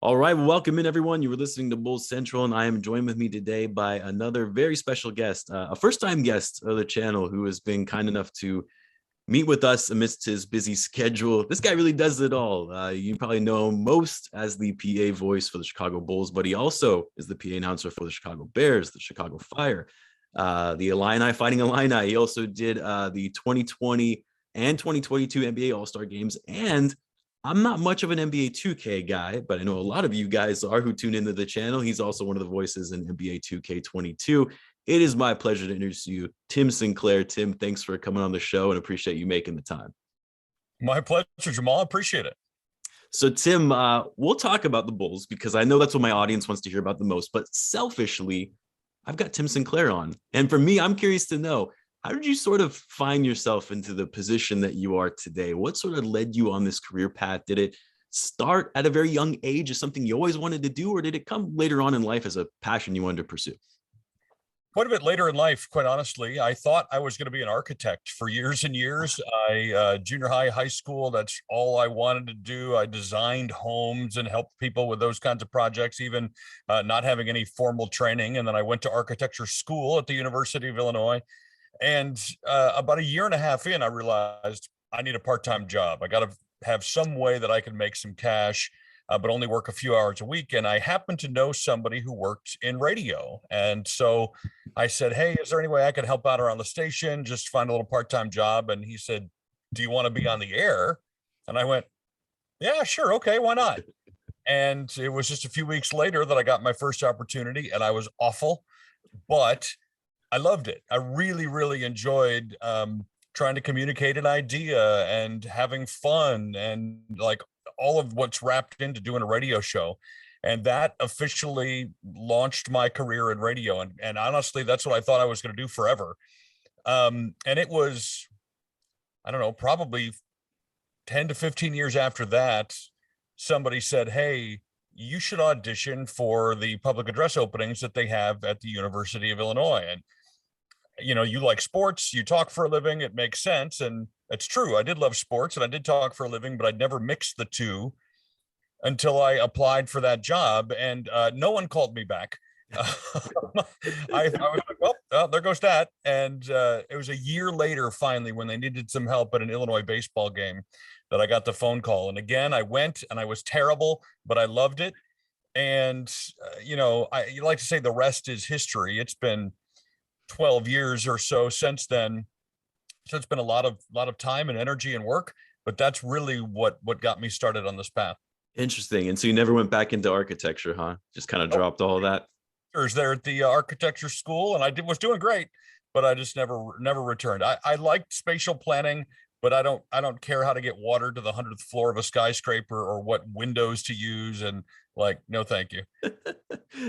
All right, welcome in everyone. You were listening to Bulls Central, and I am joined with me today by another very special guest, a first-time guest of the channel who has been kind enough to meet with us amidst his busy schedule. This guy really does it all. You probably know him most as the PA voice for the Chicago Bulls, but he also is the PA announcer for the Chicago Bears, the Chicago Fire, the Illini Fighting Illini. He also did the 2020 and 2022 NBA All-Star games, and I'm not much of an NBA 2K guy, but I know a lot of you guys are who tune into the channel. He's also one of the voices in NBA 2K22. It is my pleasure to introduce you, Tim Sinclair. Tim, thanks for coming on the show and appreciate you making the time. My pleasure, Jamal. Appreciate it. So, Tim, we'll talk about the Bulls because I know that's what my audience wants to hear about the most. But selfishly, I've got Tim Sinclair on. And for me, I'm curious to know, how did you sort of find yourself into the position that you are today? What sort of led you on this career path? Did it start at a very young age as something you always wanted to do, or did it come later on in life as a passion you wanted to pursue? Quite a bit later in life, quite honestly. I thought I was going to be an architect for years and years. Junior high, high school, that's all I wanted to do. I designed homes and helped people with those kinds of projects, even not having any formal training. And then I went to architecture school at the University of Illinois. And about a year and a half in, I realized I need a part-time job. I got to have some way that I can make some cash, but only work a few hours a week. And I happened to know somebody who worked in radio. And so I said, hey, is there any way I could help out around the station? Just find a little part-time job. And he said, do you want to be on the air? And I went, yeah, sure. Okay, why not? And it was just a few weeks later that I got my first opportunity, and I was awful, but I loved it. I really, really enjoyed trying to communicate an idea and having fun and like all of what's wrapped into doing a radio show. And that officially launched my career in radio. And honestly, that's what I thought I was going to do forever. And it was, I don't know, probably 10 to 15 years after that, somebody said, hey, you should audition for the public address openings that they have at the University of Illinois. And you know, you like sports, you talk for a living, it makes sense. And it's true. I did love sports and I did talk for a living, but I'd never mixed the two until I applied for that job. And no one called me back. I was like, well, there goes that. And it was a year later, finally, when they needed some help at an Illinois baseball game, that I got the phone call. And again, I went and I was terrible, but I loved it. And, you like to say the rest is history. It's been 12 years or so since then. So it's been a lot of time and energy and work, but that's really what got me started on this path. Interesting. And so you never went back into architecture, huh? Just kind of dropped all of that. I was there at the architecture school, and I was doing great, but I just never returned. I liked spatial planning, but I don't care how to get water to the 100th floor of a skyscraper or what windows to use. And like, no, thank you.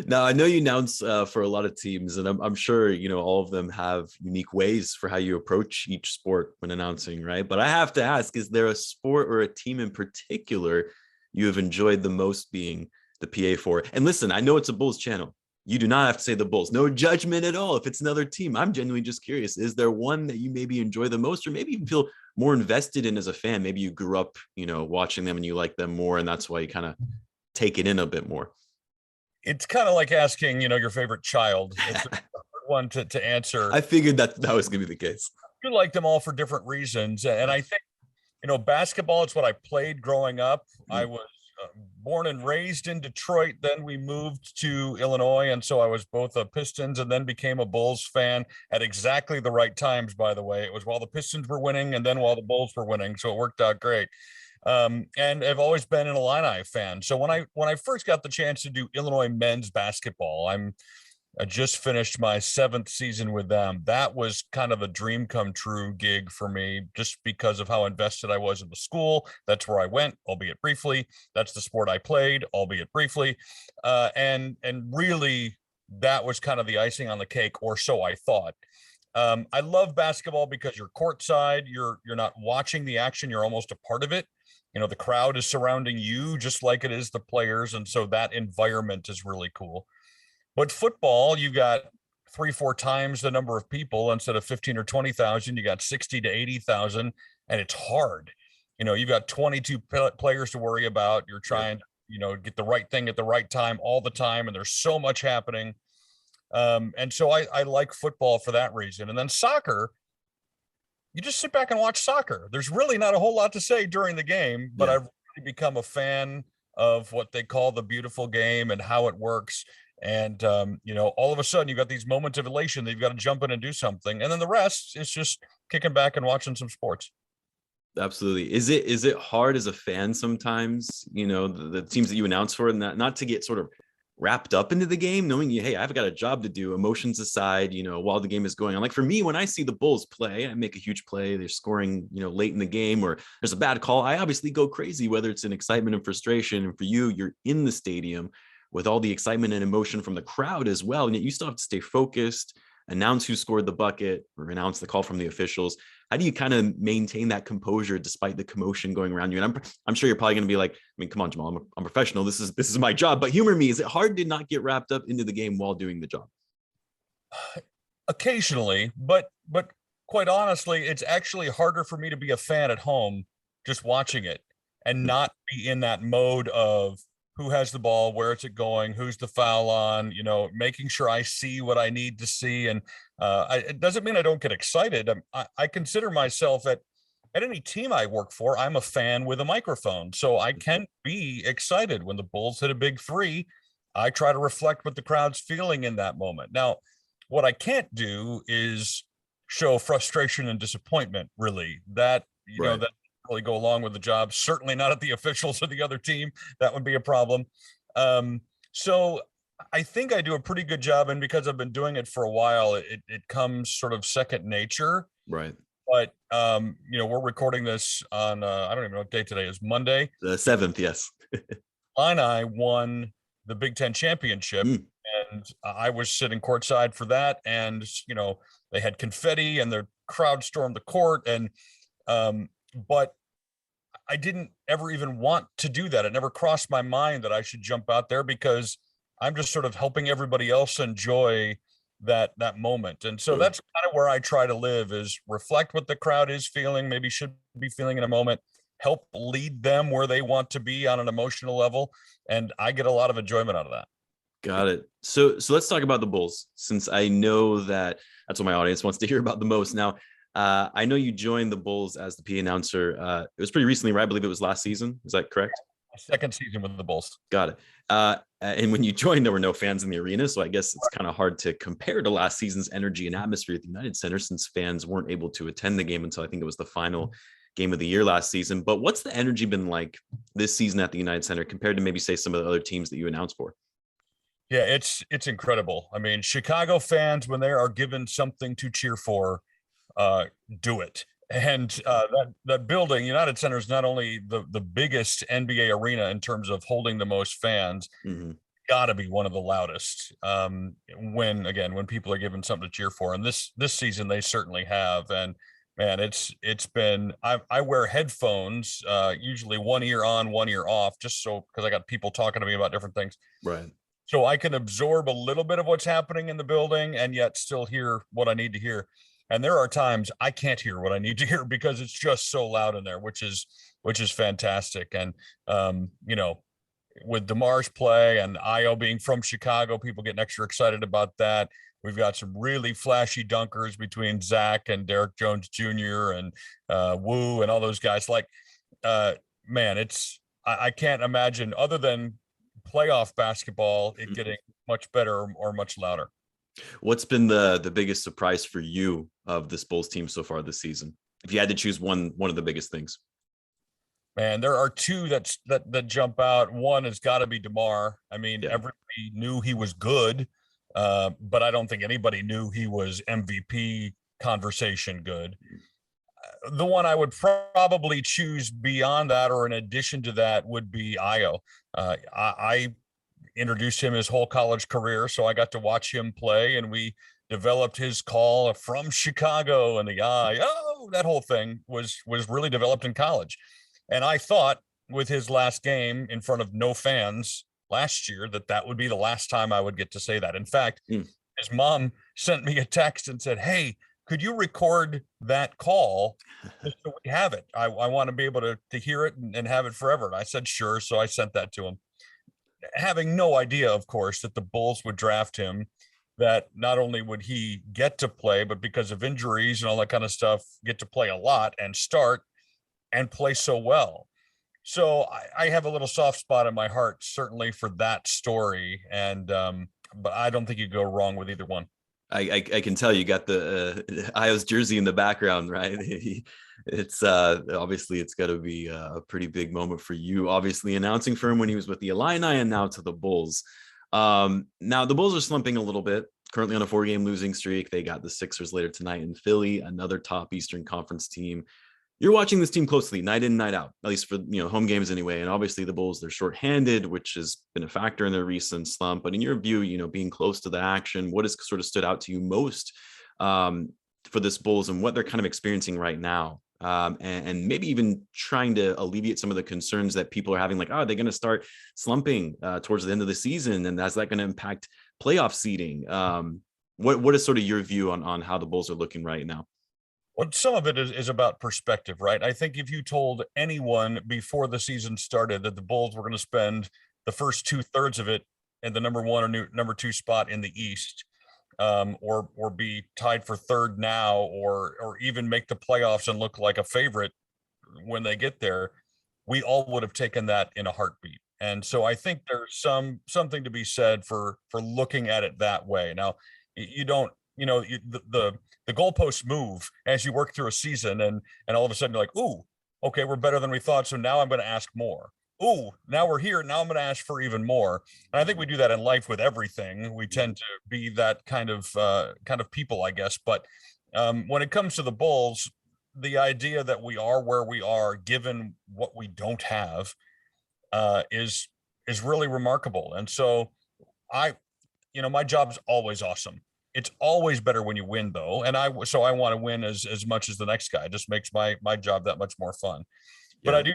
Now, I know you announce for a lot of teams, and I'm sure, all of them have unique ways for how you approach each sport when announcing, right? But I have to ask, is there a sport or a team in particular you have enjoyed the most being the PA for? And listen, I know it's a Bulls channel. You do not have to say the Bulls. No judgment at all. If it's another team, I'm genuinely just curious. Is there one that you maybe enjoy the most, or maybe even feel more invested in as a fan? Maybe you grew up, watching them and you like them more, and that's why you kind of take it in a bit more. It's kind of like asking, your favorite child. It's a hard one to answer. I figured that was going to be the case. You like them all for different reasons. And I think, basketball, it's what I played growing up. I was born and raised in Detroit. Then we moved to Illinois. And so I was both a Pistons and then became a Bulls fan at exactly the right times, by the way. It was while the Pistons were winning and then while the Bulls were winning. So it worked out great. And I've always been an Illini fan. So when I first got the chance to do Illinois men's basketball, I just finished my 7th season with them. That was kind of a dream come true gig for me, just because of how invested I was in the school. That's where I went, albeit briefly. That's the sport I played, albeit briefly. And really, that was kind of the icing on the cake, or so I thought. I love basketball because you're courtside. You're not watching the action. You're almost a part of it. The crowd is surrounding you just like it is the players. And so that environment is really cool. But football, you got 3-4 times the number of people. Instead of 15 or 20,000, you got 60 to 80,000, and it's hard. You've got 22 players to worry about. You're trying to get the right thing at the right time all the time. And there's so much happening. And so I like football for that reason. And then soccer, you just sit back and watch soccer. There's really not a whole lot to say during the game, but Yeah. I've really become a fan of what they call the beautiful game and how it works. And all of a sudden you've got these moments of elation that you've got to jump in and do something. And then the rest is just kicking back and watching some sports. Absolutely. Is it hard as a fan sometimes, the teams that you announce for, and not to get sort of wrapped up into the game, knowing hey, I've got a job to do, emotions aside, while the game is going on. Like for me, when I see the Bulls play, I make a huge play, they're scoring, late in the game, or there's a bad call, I obviously go crazy, whether it's in excitement and frustration. And for you, you're in the stadium with all the excitement and emotion from the crowd as well. And yet you still have to stay focused, announce who scored the bucket, or announce the call from the officials. How do you kind of maintain that composure despite the commotion going around you? And I'm sure you're probably going to be like, come on, Jamal, I'm a professional. This is my job. But humor me. Is it hard to not get wrapped up into the game while doing the job? Occasionally, but quite honestly, it's actually harder for me to be a fan at home just watching it and not be in that mode of who has the ball, where is it going, who's the foul on, making sure I see what I need to see. And it doesn't mean I don't get excited. I consider myself at any team I work for, I'm a fan with a microphone. So I can be excited when the Bulls hit a big three. I try to reflect what the crowd's feeling in that moment. Now, what I can't do is show frustration and disappointment, really. That, Right. that really go along with the job. Certainly not at the officials of the other team. That would be a problem. So I think I do a pretty good job. And because I've been doing it for a while, it comes sort of second nature. Right. But, we're recording this on, I don't even know what day today is, Monday. The 7th, yes. Illini won the Big Ten championship. And I was sitting courtside for that. And, they had confetti and the crowd stormed the court. And, but I didn't ever even want to do that. It never crossed my mind that I should jump out there because I'm just sort of helping everybody else enjoy that moment. And so that's kind of where I try to live, is reflect what the crowd is feeling, maybe should be feeling in a moment, help lead them where they want to be on an emotional level. And I get a lot of enjoyment out of that. Got it. So let's talk about the Bulls, since I know that's what my audience wants to hear about the most. Now, I know you joined the Bulls as the PA announcer. It was pretty recently, right? I believe it was last season. Is that correct? Second season with the Bulls. Got it. And when you joined, there were no fans in the arena. So I guess it's kind of hard to compare to last season's energy and atmosphere at the United Center, since fans weren't able to attend the game until I think it was the final game of the year last season. But what's the energy been like this season at the United Center compared to maybe, say, some of the other teams that you announced for? Yeah, it's incredible. I mean, Chicago fans, when they are given something to cheer for, do it. And that building, United Center, is not only the biggest NBA arena in terms of holding the most fans, got to be one of the loudest. When people are given something to cheer for, and this season they certainly have. And man, it's been. I wear headphones, usually one ear on, one ear off, just so, because I got people talking to me about different things. Right. So I can absorb a little bit of what's happening in the building and yet still hear what I need to hear. And there are times I can't hear what I need to hear because it's just so loud in there, which is fantastic. And, with DeMar's play and Io being from Chicago, people getting extra excited about that. We've got some really flashy dunkers between Zach and Derek Jones Jr. and Wu and all those guys. Like, man, I can't imagine, other than playoff basketball, it getting much better or much louder. What's been the biggest surprise for you of this Bulls team so far this season? If you had to choose one of the biggest things. Man, there are two that jump out. One has got to be DeMar. I mean, everybody knew he was good, but I don't think anybody knew he was MVP conversation good. The one I would probably choose beyond that, or in addition to that, would be Io. I introduced him his whole college career, so I got to watch him play, and we developed his call from Chicago, and the that whole thing was really developed in college. And I thought with his last game in front of no fans last year that would be the last time I would get to say that. In fact, his mom sent me a text and said, "Hey, could you record that call just so we have it? I want to be able to hear it and have it forever." And I said, sure. So I sent that to him. having no idea, of course, that the Bulls would draft him, that not only would he get to play, but because of injuries and all that kind of stuff, get to play a lot and start and play so well. So I have a little soft spot in my heart, certainly for that story. And, but I don't think you go wrong with either one. I can tell you got the Io's jersey in the background, right? It's obviously it's got to be a pretty big moment for you, obviously announcing for him when he was with the Illini and now to the Bulls. Now the Bulls are slumping a little bit, currently on a 4-game losing streak. They got the Sixers later tonight in Philly, another top Eastern Conference team. You're watching this team closely, night in, night out, at least for home games anyway. And obviously the Bulls, they're shorthanded, which has been a factor in their recent slump. But in your view, being close to the action, what has sort of stood out to you most for this Bulls and what they're kind of experiencing right now? And maybe even trying to alleviate some of the concerns that people are having, like, oh, they're going to start slumping towards the end of the season, and that's that going to impact playoff seeding? What is sort of your view on how the Bulls are looking right now? Well, some of it is about perspective, right? I think if you told anyone before the season started that the Bulls were going to spend the first 2/3 of it in the number 1 or number 2 spot in the East, or be tied for third now, or even make the playoffs and look like a favorite when they get there, we all would have taken that in a heartbeat. And so I think there's something to be said for looking at it that way. Now, you don't, the goalposts move as you work through a season, and all of a sudden you're like, ooh, okay, we're better than we thought. So now I'm going to ask more. Ooh, now we're here. Now I'm going to ask for even more. And I think we do that in life with everything. We tend to be that kind of people, I guess. But when it comes to the Bulls, the idea that we are where we are, given what we don't have, is really remarkable. And so my job's always awesome. It's always better when you win, though. And I want to win as much as the next guy. It just makes my job that much more fun. Yeah. But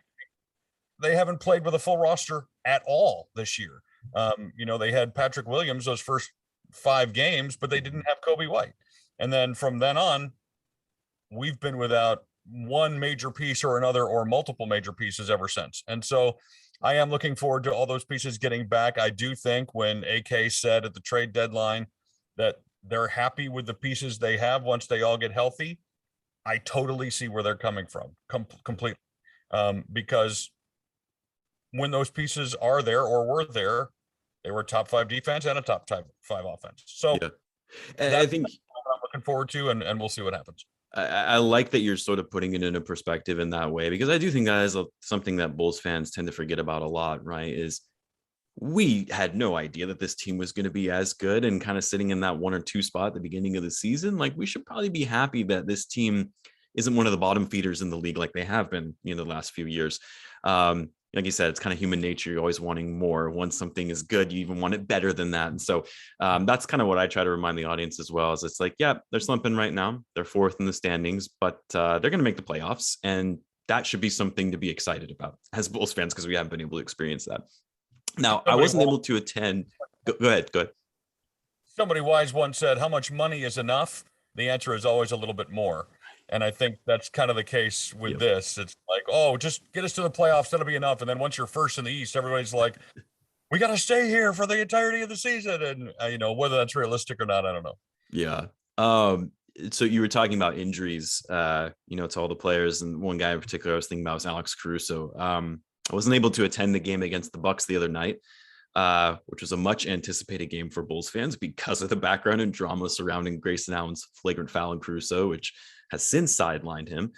they haven't played with a full roster at all this year. They had Patrick Williams those first 5 games, but they didn't have Coby White. And then from then on, we've been without one major piece or another, or multiple major pieces ever since. And so I am looking forward to all those pieces getting back. I do think when AK said at the trade deadline that they're happy with the pieces they have once they all get healthy, I totally see where they're coming from completely. Because when those pieces are there or were there, they were top 5 defense and a top 5 offense. So yeah. And I think what I'm looking forward to, and we'll see what happens. I like that you're sort of putting it in a perspective in that way, because I do think that is something that Bulls fans tend to forget about a lot, right? Is we had no idea that this team was going to be as good and kind of sitting in that 1 or 2 spot at the beginning of the season. Like, we should probably be happy that this team isn't one of the bottom feeders in the league like they have been, the last few years. Like you said, it's kind of human nature. You're always wanting more. Once something is good, you even want it better than that. And so that's kind of what I try to remind the audience as well. Is it's like, yeah, they're slumping right now. They're 4th in the standings, but they're going to make the playoffs. And that should be something to be excited about as Bulls fans, because we haven't been able to experience that. Now, I wasn't able to attend. Go ahead. Somebody wise once said, how much money is enough? The answer is always a little bit more. And I think that's kind of the case with this. It's like, oh, just get us to the playoffs. That'll be enough. And then once you're first in the East, everybody's like, we got to stay here for the entirety of the season. And, whether that's realistic or not, I don't know. Yeah. So you were talking about injuries, to all the players. And one guy in particular I was thinking about was Alex Caruso. I wasn't able to attend the game against the Bucks the other night, which was a much anticipated game for Bulls fans because of the background and drama surrounding Grayson Allen's flagrant foul on Caruso, which has since sidelined him.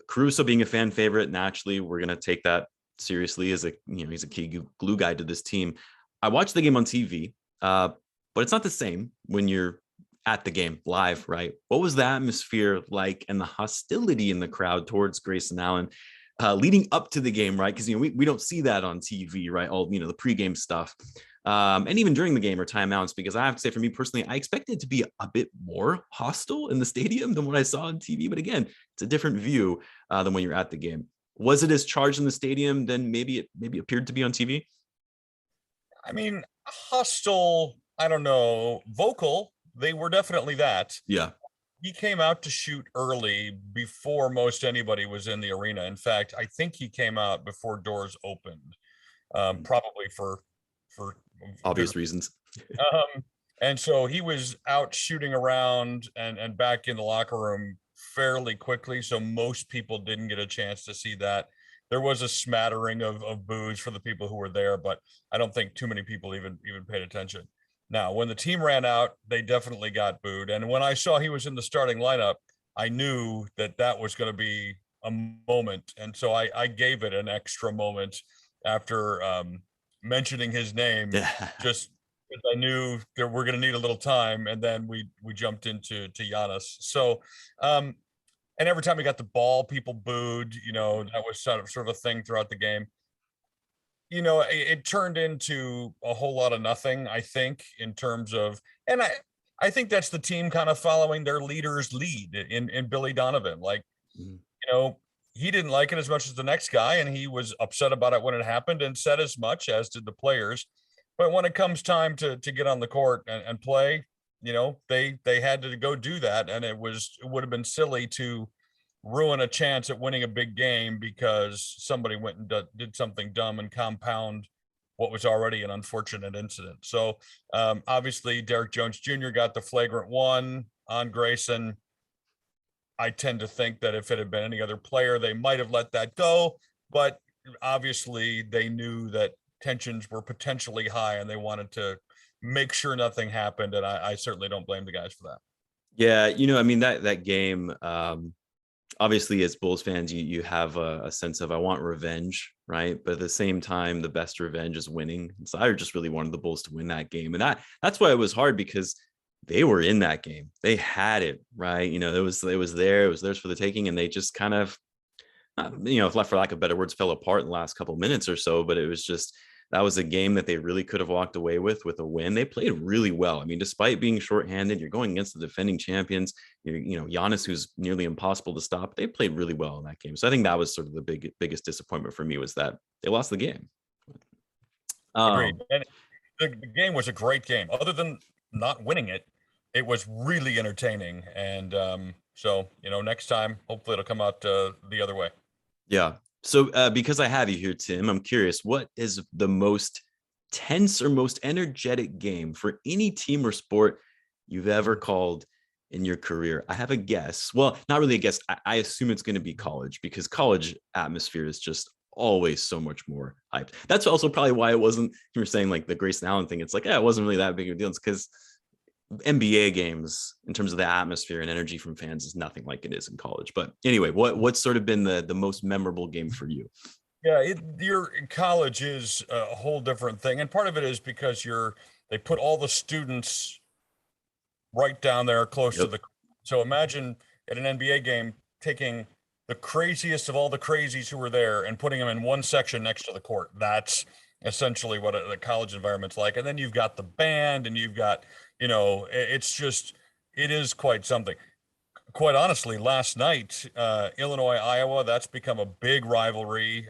Caruso being a fan favorite, naturally, we're going to take that seriously as he's a key glue guy to this team. I watched the game on TV, but it's not the same when you're at the game live, right? What was the atmosphere like and the hostility in the crowd towards Grayson Allen leading up to the game, right? Because we don't see that on TV, right? All the pregame stuff, and even during the game or timeouts. Because I have to say, for me personally, I expected it to be a bit more hostile in the stadium than what I saw on TV. But again, it's a different view than when you're at the game. Was it as charged in the stadium than maybe it appeared to be on TV? I mean, hostile, I don't know, vocal. They were definitely that. Yeah. He came out to shoot early before most anybody was in the arena. In fact, I think he came out before doors opened, probably for for Obvious reasons. um, and so he was out shooting around and back in the locker room fairly quickly. So most people didn't get a chance to see that. There was a smattering of boos for the people who were there, but I don't think too many people even paid attention. Now, when the team ran out, they definitely got booed. And when I saw he was in the starting lineup, I knew that was going to be a moment. And so I gave it an extra moment after mentioning his name, Yeah. just because I knew that we're going to need a little time. And then we jumped into Giannis. So, and every time we got the ball, people booed. That was sort of a thing throughout the game. It turned into a whole lot of nothing, I think, in terms of, and I think that's the team kind of following their leader's lead in Billy Donovan. Like, he didn't like it as much as the next guy, and he was upset about it when it happened and said as much, as did the players. But when it comes time to get on the court and play, they had to go do that, and it would have been silly to ruin a chance at winning a big game because somebody went and did something dumb and compound what was already an unfortunate incident. So obviously Derrick Jones Jr. got the flagrant one on Grayson. I tend to think that if it had been any other player, they might have let that go, but obviously they knew that tensions were potentially high and they wanted to make sure nothing happened. And I certainly don't blame the guys for that. Yeah, I mean that game, obviously as Bulls fans, you have a sense of I want revenge, right? But at the same time, the best revenge is winning. So I just really wanted the Bulls to win that game, and that's why it was hard, because they were in that game. They had it, right? It was theirs for the taking, and they just kind of, for lack of better words, fell apart in the last couple of minutes or so. But it was just, that was a game that they really could have walked away with a win. They played really well. I mean, despite being shorthanded, you're going against the defending champions. Giannis, who's nearly impossible to stop. They played really well in that game. So I think that was sort of the biggest disappointment for me, was that they lost the game. Agreed. And the game was a great game. Other than not winning it, it was really entertaining. And so, next time, hopefully it'll come out the other way. Yeah. So because I have you here, Tim, I'm curious, what is the most tense or most energetic game for any team or sport you've ever called in your career? I have a guess. Well, not really a guess. I assume it's going to be college, because college atmosphere is just always so much more hyped. That's also probably why it wasn't, you were saying like the Grayson Allen thing. It's like, it wasn't really that big of a deal. It's because NBA games, in terms of the atmosphere and energy from fans, is nothing like it is in college. But anyway, what's sort of been the most memorable game for you? Yeah, your college is a whole different thing, and part of it is because they put all the students right down there close to the. So imagine at an NBA game taking the craziest of all the crazies who were there and putting them in one section next to the court. That's essentially what the college environment's like. And then you've got the band, and you've got, it is quite something. Quite honestly, last night, Illinois, Iowa, that's become a big rivalry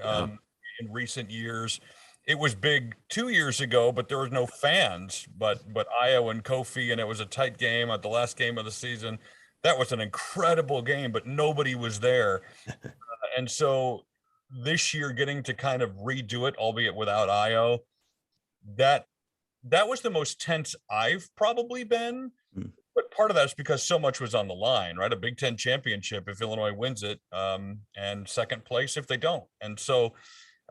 in recent years. It was big 2 years ago, but there was no fans, but Iowa and Kofi, and it was a tight game at the last game of the season. That was an incredible game, but nobody was there. And so this year, getting to kind of redo it, albeit without Io, that was the most tense I've probably been. But part of that is because so much was on the line, right? A Big Ten championship if Illinois wins it, and second place if they don't. And so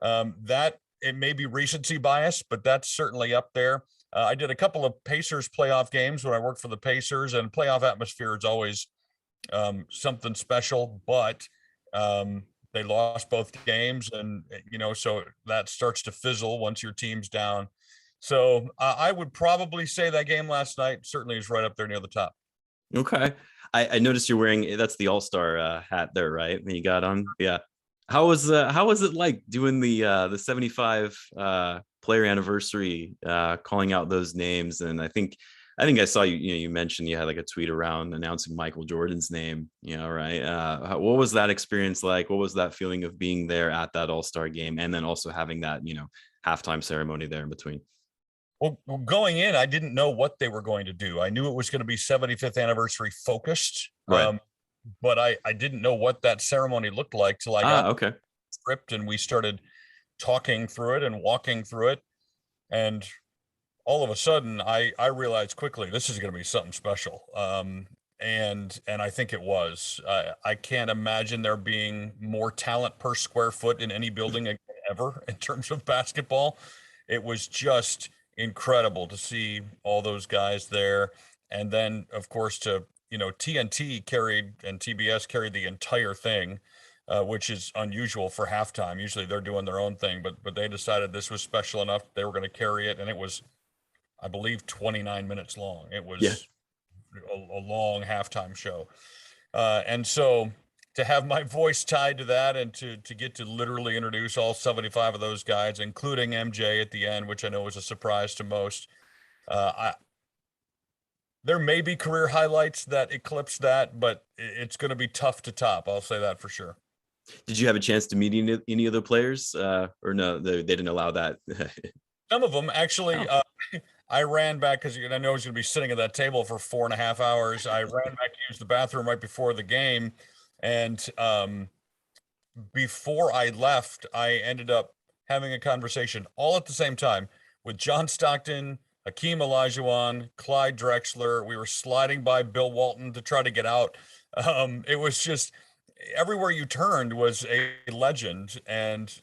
that, it may be recency bias, but that's certainly up there. I did a couple of Pacers playoff games when I worked for the Pacers, and playoff atmosphere is always something special, but they lost both games, and so that starts to fizzle once your team's down. So I would probably say that game last night certainly is right up there near the top. Okay. I noticed you're wearing, that's the All-Star hat there, right? That you got on. Yeah. How was it like doing the 75 player anniversary, calling out those names? And I think I saw you mentioned you had like a tweet around announcing Michael Jordan's name, right? What was that experience like? What was that feeling of being there at that All-Star game, and then also having that, halftime ceremony there in between? Well, going in, I didn't know what they were going to do. I knew it was going to be 75th anniversary focused, Right. But I didn't know what that ceremony looked like till I got okay. the script and we started talking through it and walking through it. And all of a sudden I realized quickly this is going to be something special. And I think it was. I can't imagine there being more talent per square foot in any building ever in terms of basketball. It was just incredible to see all those guys there. And then, of course, TNT carried and TBS carried the entire thing, which is unusual for halftime. Usually they're doing their own thing, but they decided this was special enough. They were going to carry it, and it was, I believe, 29 minutes long. It Yeah. was a long halftime show. And so to have my voice tied to that and to get to literally introduce all 75 of those guys, including MJ at the end, which I know was a surprise to most. There may be career highlights that eclipse that, but it's going to be tough to top. I'll say that for sure. Did you have a chance to meet any other players, or no? They didn't allow that. Some of them actually. Oh. I ran back because I know I was going to be sitting at that table for 4.5 hours. I ran back to use the bathroom right before the game, and before I left, I ended up having a conversation all at the same time with John Stockton, Hakeem Olajuwon, Clyde Drexler. We were sliding by Bill Walton to try to get out. It was just everywhere you turned was a legend, and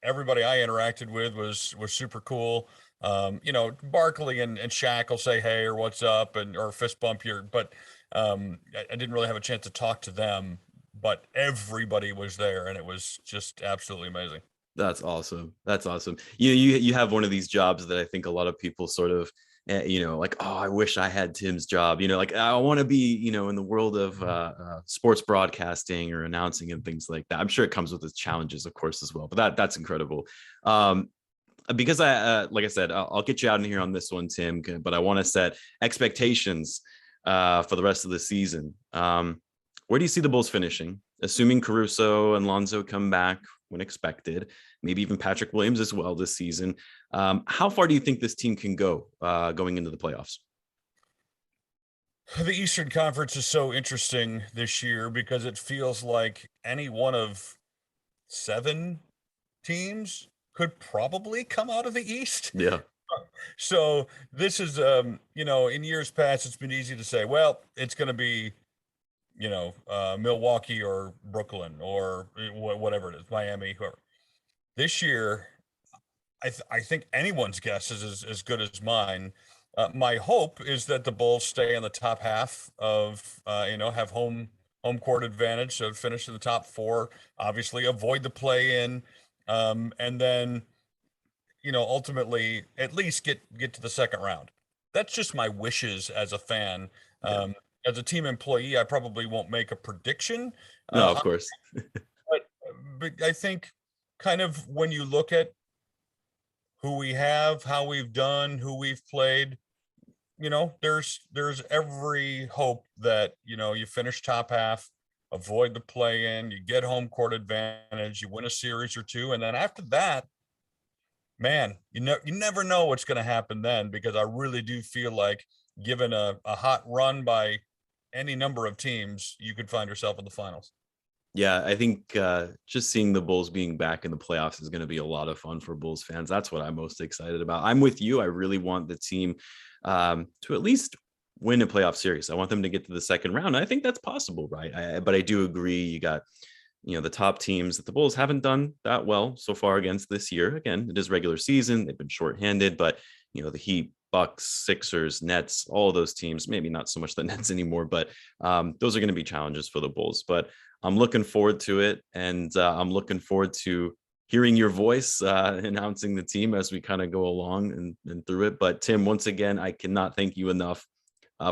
everybody I interacted with was super cool. Barkley and Shaq will say hey or what's up or fist bump you, but I didn't really have a chance to talk to them. But everybody was there, and it was just absolutely amazing. That's awesome. That's awesome. You have one of these jobs that I think a lot of people sort of, like, oh, I wish I had Tim's job. Like I want to be, in the world of sports broadcasting or announcing and things like that. I'm sure it comes with its challenges, of course, as well. But that's incredible. Because like I said, I'll get you out of here on this one, Tim. But I want to set expectations for the rest of the season. Where do you see the Bulls finishing, assuming Caruso and Lonzo come back when expected, maybe even Patrick Williams as well this season? How far do you think this team can go going into the playoffs? The Eastern Conference is so interesting this year because it feels like any one of 7 teams could probably come out of the East. Yeah. So this is, in years past, it's been easy to say, well, it's going to be, Milwaukee or Brooklyn or whatever it is, Miami, whoever. This year, I think anyone's guess is as good as mine. My hope is that the Bulls stay in the top half of, have home court advantage, so finish in the top 4, obviously avoid the play in, and then, ultimately at least get to the second round. That's just my wishes as a fan. Yeah. As a team employee, I probably won't make a prediction. No, of course. but I think kind of when you look at who we have, how we've done, who we've played, there's every hope that, you finish top half, avoid the play in, you get home court advantage, you win a series or 2. And then after that, man, you never know what's going to happen then, because I really do feel like given a hot run by any number of teams, you could find yourself in the finals. Yeah, I think just seeing the Bulls being back in the playoffs is going to be a lot of fun for Bulls fans. That's what I'm most excited about. I'm with you. I really want the team to at least win a playoff series. I want them to get to the second round. I think that's possible, right? But I do agree. You got, the top teams that the Bulls haven't done that well so far against this year. Again, it is regular season. They've been shorthanded, but, the Heat, Bucks, Sixers, Nets, all of those teams, maybe not so much the Nets anymore, but those are going to be challenges for the Bulls. But I'm looking forward to it, and I'm looking forward to hearing your voice announcing the team as we kind of go along and through it. But Tim, once again, I cannot thank you enough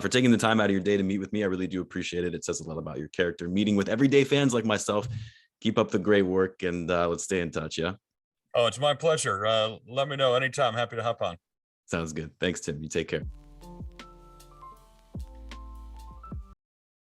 for taking the time out of your day to meet with me. I really do appreciate it. It says a lot about your character. Meeting with everyday fans like myself. Keep up the great work, and let's stay in touch. Yeah. Oh, it's my pleasure. Let me know anytime. Happy to hop on. Sounds good. Thanks, Tim. You take care.